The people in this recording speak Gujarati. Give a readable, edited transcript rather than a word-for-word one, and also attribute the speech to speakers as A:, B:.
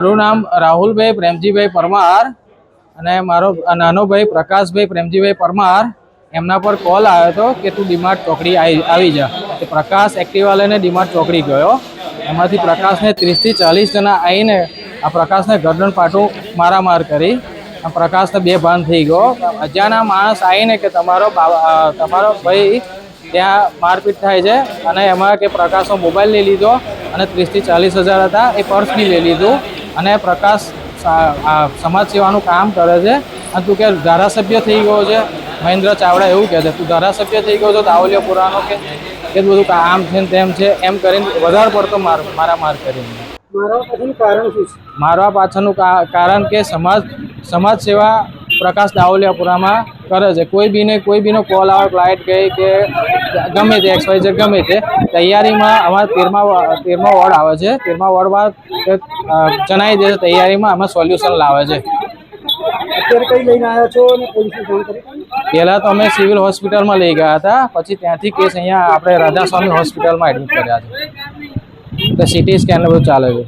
A: મારું નામ રાહુલભાઈ પ્રેમજીભાઈ પરમાર અને મારો નાનો ભાઈ પ્રકાશભાઈ પ્રેમજીભાઈ પરમાર એમના પર કોલ આવ્યો હતો કે તું ડીમાર્ટ ચોકડી આવી જા. તો પ્રકાશ એક્ટિવા લઈને ડીમાર્ટ ચોકડી ગયો. એમાંથી પ્રકાશને 30 થી 40 જણા આવીને આ પ્રકાશને ગરદન પાટું મારામાર કરી. આ પ્રકાશને બેભાન થઈ ગયો. અજાણ્યા માણસ આવીને કે તમારો ભાઈ ત્યાં મારપીટ થાય છે અને એમાં કે પ્રકાશનો મોબાઈલ લઈ લીધો અને 30 થી 40 હજાર હતા એ પર્સ બી લઈ લીધું. અને પ્રકાશ સમાજ સેવાનું કામ કરે છે અને તું કે ધારાસભ્ય થઈ ગયો છે. મહેન્દ્ર ચાવડા એવું કહે છે તું ધારાસભ્ય થઈ ગયો છો દાવલિયાપુરાનો કે બધું આમ છે તેમ છે એમ કરીને વધારે પડતો મારામાર કરીને. મારવા પાછળનું કારણ કે સમાજ સેવા પ્રકાશ દાવલિયાપુરામાં કરે છે. કોઈ બીનો કોલ આવે ફ્લાઇટ ગઈ કે ગમે તે XYZ ગમે તે તૈયારીમાં અમારા 13મા વોર્ડ આવે છે. 13મા વોર્ડમાં જણાવી દે છે તૈયારીમાં અમે સોલ્યુશન લાવે છે. પહેલાં તો અમે સિવિલ હોસ્પિટલમાં લઈ ગયા હતા. પછી ત્યાંથી કેસ અહીંયા આપણે રાધાસ્વામી હોસ્પિટલમાં એડમિટ કર્યા છે. તો CT સ્કેન બધું ચાલે છે.